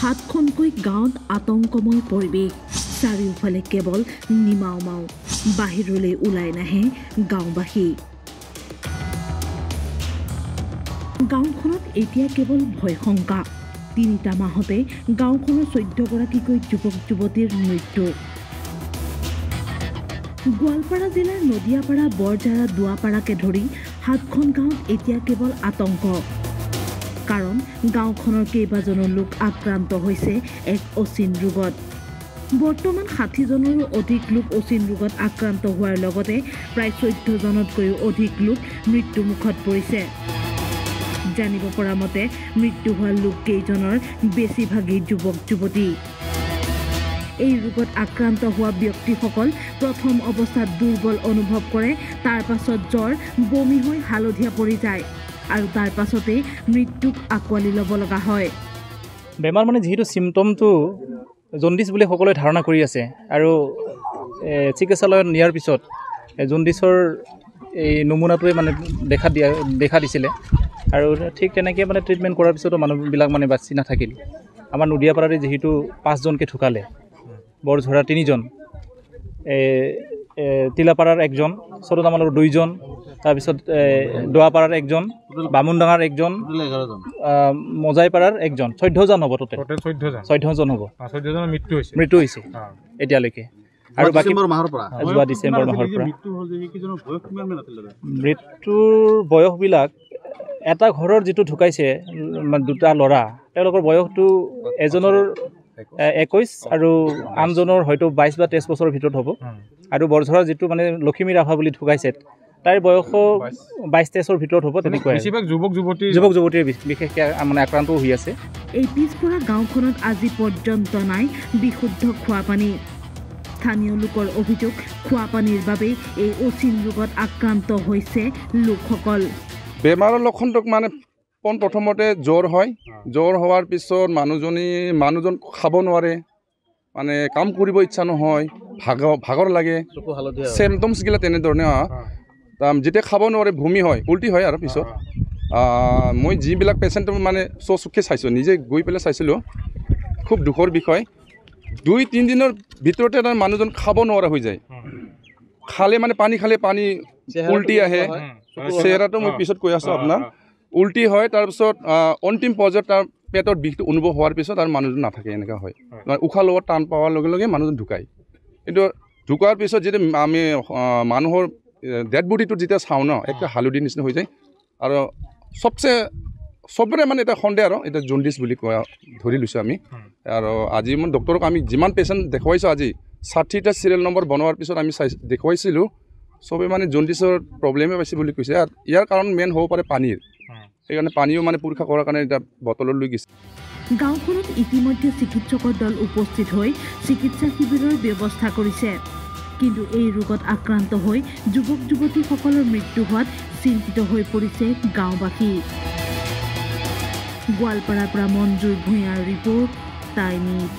সাতখনকৈ গাঁৱত আতংকময় পৰিৱেশ চাৰিওফালে কেৱল নিমাওমাও বাহিৰলৈ ওলাই নাহে গাঁওবাসী গাঁওখনত এতিয়া কেৱল ভয় শংকা ৩টা মাহতে গাঁওখনৰ ১৪ গৰাকীকৈ যুৱক যুৱতীৰ মৃত্যু গোৱালপাৰা জিলাৰ নদিয়াপাৰা বৰজাৰা দুৱাপাৰাকে ধৰি ৭খন গাঁৱত এতিয়া কেৱল আতংক কাৰণ গাঁওখনৰ কেইবাজনো লোক আক্ৰান্ত হৈছে এক অচিন ৰোগত বৰ্তমান ৬০জনৰো অধিক লোক অচিন ৰোগত আক্ৰান্ত হোৱাৰ লগতে প্ৰায় ১৪ জনতকৈও অধিক লোক মৃত্যুমুখত পৰিছে জানিব পৰা মতে মৃত্যু হোৱা লোক কেইজনৰ বেছিভাগেই যুৱক যুৱতী এই ৰোগত আক্ৰান্ত হোৱা ব্যক্তিসকল প্ৰথম অৱস্থাত দুৰ্বল অনুভৱ কৰে তাৰ পাছত জ্বৰ বমি হৈ হালধীয়া পৰি যায় আৰু তাৰ পাছতে মৃত্যুক আকোৱালি ল'ব লগা হয় বেমাৰ মানে যেহেতু সিম্পটমটো জন্ডিস বুলি সকলোৱে ধাৰণা কৰি আছে আৰু চিকিৎসালয়ত নিয়াৰ পিছত জন্ডিসৰ এই নমুনাটোৱে মানে দেখা দিছিলে আৰু ঠিক তেনেকৈ মানে ট্ৰিটমেণ্ট কৰাৰ পিছতো মানুহবিলাক মানে বাচি নাথাকিল আমাৰ নদিয়াপাৰাৰে যেহেতু 5জনকে ঢুকালে বৰঝৰা 3জন তিলাপাৰাৰ 1জন চৰদামালৰ 2জন তাৰপিছত দোৱাপাৰাৰ 1জন বামুনডাঙাৰ 1জন মজাইপাৰাৰ 1জন 14জন হ'ব টোটেল 14জন হ'ব 14জনৰ মৃত্যু হৈছে এতিয়ালৈকে আৰু বাকি যোৱা ডিচেম্বৰ মাহৰ পৰা মৃত্যুৰ বয়সবিলাক এটা ঘৰৰ যিটো ঢুকাইছে দুটা ল'ৰা তেওঁলোকৰ বয়সটো এজনৰ 21 আৰু আনজনৰ হয়তো 22 বা 23 বছৰৰ ভিতৰত হ'ব আৰু বৰঝৰাৰ যিটো মানে লক্ষ্মী ৰাভা বুলি ঢুকাইছে তাইৰ বয়স 22-23ৰ ভিতৰত হ'ব তেনেকুৱা বেছিভাগ যুৱক যুৱতীৰ বিশেষকৈ মানে আক্ৰান্ত হৈ আছে এই পিছপৰা গাঁওখনত আজি পৰ্যন্ত নাই বিশুদ্ধ খোৱা পানী স্থানীয় লোকৰ অভিযোগ খোৱা পানীৰ বাবে এই অচিন ৰোগত আক্ৰান্ত হৈছে লোকসকল বেমাৰৰ লক্ষণটোক মানে প্ৰথমতে জ্বৰ হয় জ্বৰ হোৱাৰ পিছত মানুহজন খাব নোৱাৰে মানে কাম কৰিব ইচ্ছা নহয় ভাগৰ লাগে চিম্পটমছগিলা তেনেধৰণে যেতিয়া খাব নোৱাৰে ভূমি হয় উল্টি হয় আৰু পিছত মই যিবিলাক পেচেণ্ট মানে চকুৰে চাইছোঁ নিজে গৈ পেলাই চাইছিলোঁ খুব দুখৰ বিষয় 2-3 দিনৰ ভিতৰতে তাৰ মানুহজন খাব নোৱাৰা হৈ যায় খালে মানে পানী উল্টি আহে চেহেৰাটো মই পিছত কৈ আছোঁ আপোনাৰ উল্টি হয় তাৰপিছত অন্তিম পৰ্যায়ত তাৰ পেটৰ বিষটো অনুভৱ হোৱাৰ পিছত আৰু মানুহজন নাথাকে এনেকুৱা হয় উশাহ লোৱাত টান পোৱাৰ লগে লগে মানুহজন ঢুকায় কিন্তু ঢুকোৱাৰ পিছত যেতিয়া আমি মানুহৰ ডেড বডিটো যেতিয়া চাওঁ ন একটা হালধি নিচিনা হৈ যায় আৰু চবৰে মানে এটা সন্দেহ আৰু এটা জন্ডিছ বুলি কোৱা ধৰি লৈছোঁ আমি আৰু আজি মই ডক্টৰক আমি যিমান পেচেণ্ট দেখুৱাইছোঁ আজি 60টা চিৰিয়েল নম্বৰ বনোৱাৰ পিছত আমি দেখুৱাইছিলোঁ চবে মানে জন্ডিছৰ প্ৰব্লেমে পাইছে বুলি কৈছে আৰু ইয়াৰ কাৰণ মেইন হ'ব পাৰে পানীৰ সেইকাৰণে পানীও মানে পৰীক্ষা কৰাৰ কাৰণে এটা বটলত লৈ গৈছে গাঁওখনত ইতিমধ্যে চিকিৎসকৰ দল উপস্থিত হৈ চিকিৎসা শিবিৰৰ ব্যৱস্থা কৰিছে কিন্তু এই ৰোগত আক্ৰান্ত হৈ যুৱক যুৱতীসকলৰ মৃত্যু হোৱাত চিন্তিত হৈ পৰিছে গাঁওবাসী গোৱালপাৰাৰ পৰা মঞ্জুৰ ভূঞাৰ ৰিপৰ্ট টাইম নিউজ